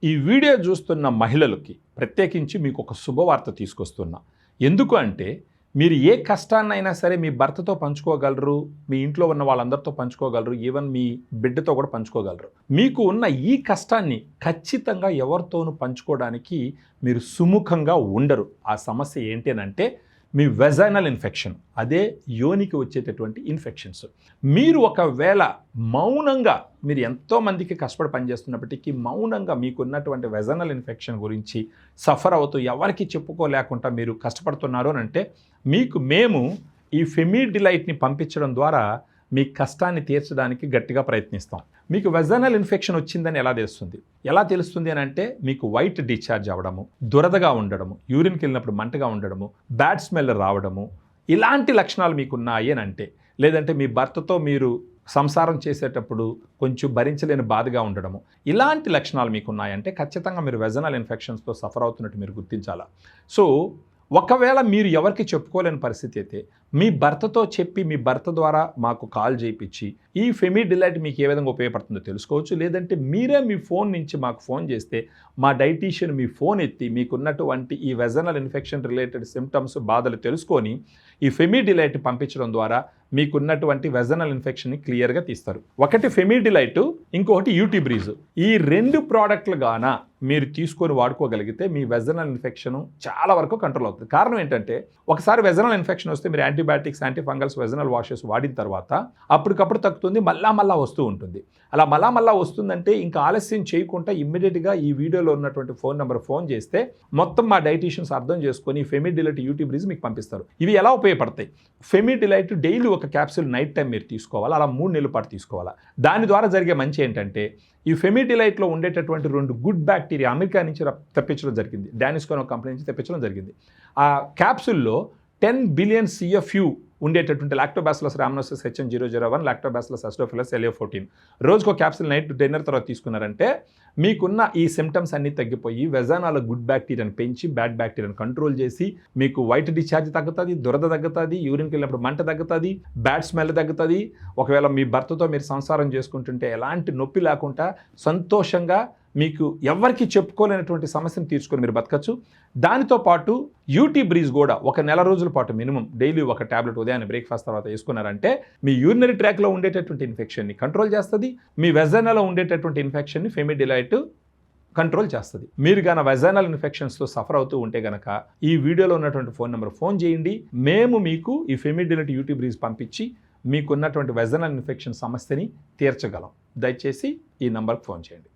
ఈ వీడియో చూస్తున్న మహిళలకి ప్రత్యేకించి మీకు ఒక శుభవార్త తీసుకొస్తున్నా. ఎందుకు అంటే మీరు ఏ కష్టాన్నైనా సరే మీ భర్తతో పంచుకోగలరు, మీ ఇంట్లో ఉన్న వాళ్ళందరితో పంచుకోగలరు, ఈవెన్ మీ బిడ్డతో కూడా పంచుకోగలరు. మీకు ఉన్న ఈ కష్టాన్ని ఖచ్చితంగా ఎవరితోనూ పంచుకోవడానికి మీరు సుముఖంగా ఉండరు. ఆ సమస్య ఏంటి అంటే మీ వెజైనల్ ఇన్ఫెక్షన్, అదే యోనికి వచ్చేటటువంటి ఇన్ఫెక్షన్స్. మీరు ఒకవేళ మౌనంగా, మీరు ఎంతోమందికి కష్టపడి పనిచేస్తున్నప్పటికీ మౌనంగా మీకున్నటువంటి వెజైనల్ ఇన్ఫెక్షన్ గురించి సఫర్ అవుతూ ఎవరికి చెప్పుకోలేకుండా మీరు కష్టపడుతున్నారు అని అంటే మేము ఈ ఫెమిడిలైట్ని పంపించడం ద్వారా మీ కష్టాన్ని తీర్చడానికి గట్టిగా ప్రయత్నిస్తాం. మీకు వెజైనల్ ఇన్ఫెక్షన్ వచ్చిందని ఎలా తెలుస్తుంది అని అంటే మీకు వైట్ డిశ్చార్జ్ అవ్వడము, దురదగా ఉండడము, యూరిన్కి వెళ్ళినప్పుడు మంటగా ఉండడము, బ్యాడ్ స్మెల్ రావడము, ఇలాంటి లక్షణాలు మీకు ఉన్నాయి అని అంటే, లేదంటే మీ భర్తతో మీరు సంసారం చేసేటప్పుడు కొంచెం భరించలేని బాధగా ఉండడము, ఇలాంటి లక్షణాలు మీకు ఉన్నాయంటే ఖచ్చితంగా మీరు వెజైనల్ ఇన్ఫెక్షన్స్తో సఫర్ అవుతున్నట్టు మీరు గుర్తించాలా. సో ఒకవేళ మీరు ఎవరికి చెప్పుకోలేని పరిస్థితి అయితే మీ భర్తతో చెప్పి మీ భర్త ద్వారా మాకు కాల్ చేయించి ఈ ఫెమిడిలైట్ మీకు ఏ విధంగా ఉపయోగపడుతుందో తెలుసుకోవచ్చు. లేదంటే మీరే మీ ఫోన్ నుంచి మాకు ఫోన్ చేస్తే మా డైటీషియన్ మీ ఫోన్ ఎత్తి మీకున్నటువంటి ఈ వెజైనల్ ఇన్ఫెక్షన్ రిలేటెడ్ సిమ్టమ్స్, బాధలు తెలుసుకొని ఈ ఫెమిడిలైట్ పంపించడం ద్వారా మీకున్నటువంటి వెజైనల్ ఇన్ఫెక్షన్ని క్లియర్గా తీస్తారు. ఒకటి ఫెమిడిలైట్, ఇంకొకటి యూటీ బ్రీజ్. ఈ 2 ప్రోడక్ట్లు గాన మీరు తీసుకొని వాడుకోగలిగితే మీ వెజైనల్ ఇన్ఫెక్షన్ చాలా వరకు కంట్రోల్ అవుతుంది. కారణం ఏంటంటే ఒకసారి వెజైనల్ ఇన్ఫెక్షన్ వస్తే మీరు యాంటీబయాటిక్స్, యాంటీఫంగల్స్, వెజైనల్ వాషెస్ వాడిన తర్వాత అప్పటికప్పుడు తగ్గుతుంది, మళ్ళా వస్తూ ఉంటుంది. అలా మళ్ళా వస్తుందంటే ఇంకా ఆలస్యం చేయకుండా ఇమ్మీడియట్గా ఈ వీడియోలో ఉన్నటువంటి ఫోన్ నెంబర్ ఫోన్ చేస్తే మొత్తం మా డైటీషియన్స్ అర్థం చేసుకొని ఫెమిడిలైట్ యూటీ బ్రీజ్ మీకు పంపిస్తారు. ఇవి ఎలా ఉపయోగపడతాయి? ఫెమిడిలైట్ డైలీ ఒక క్యాప్సూల్ నైట్ టైం మీరు తీసుకోవాలి, అలా 3 నెలల పాటు తీసుకోవాలా. దాని ద్వారా జరిగే మంచి ఏంటంటే ఈ ఫెమిడిలైట్లో ఉండేటటువంటి 2 గుడ్ బ్యాక్టీరియా అమెరికా నుంచి తెప్పించడం జరిగింది, డానిస్కోన్ కంపెనీ నుంచి తెప్పించడం జరిగింది. ఆ క్యాప్సూల్లో 10 బిలియన్ CFU ఉండేటటువంటి Lactobacillus rhamnosus HN001, Lactobacillus acidophilus LA14 రోజుకో క్యాప్సూల్ నైట్ డిన్నర్ తర్వాత తీసుకున్నారంటే మీకున్న ఈ సిమ్టమ్స్ అన్నీ తగ్గిపోయి వెజైనాల గుడ్ బ్యాక్టీరియాని పెంచి బ్యాడ్ బ్యాక్టీరియాని కంట్రోల్ చేసి మీకు వైట్ డిశ్చార్జ్ తగ్గుతుంది, దురద తగ్గుతుంది, యూరిన్కి వెళ్ళినప్పుడు మంట తగ్గుతుంది, బ్యాడ్ స్మెల్ తగ్గుతుంది. ఒకవేళ మీ భర్తతో మీరు సంసారం చేసుకుంటుంటే ఎలాంటి నొప్పి లేకుండా సంతోషంగా మీకు ఎవరికి చెప్పుకోలేనటువంటి సమస్యను తీర్చుకొని మీరు బతకచ్చు. దానితో పాటు యూటీ బ్రీజ్ కూడా ఒక 1 నెల రోజుల పాటు మినిమం డైలీ ఒక టాబ్లెట్ ఉదయాన్నే బ్రేక్ఫాస్ట్ తర్వాత వేసుకున్నారంటే మీ యూరినరీ ట్రాక్లో ఉండేటటువంటి ఇన్ఫెక్షన్ని కంట్రోల్ చేస్తుంది, మీ వెజైనాలో ఉండేటటువంటి ఇన్ఫెక్షన్ని ఫెమిడిలైట్ కంట్రోల్ చేస్తుంది. మీరు గాన వెజైనల్ ఇన్ఫెక్షన్స్తో సఫర్ అవుతూ ఉంటే గనక ఈ వీడియోలో ఉన్నటువంటి ఫోన్ నెంబర్ ఫోన్ చేయండి. మేము మీకు ఈ ఫెమిడిలైట్ యూటీ బ్రీజ్ పంపించి మీకున్నటువంటి వెజైనల్ ఇన్ఫెక్షన్ సమస్యని తీర్చగలం. దయచేసి ఈ నెంబర్కి ఫోన్ చేయండి.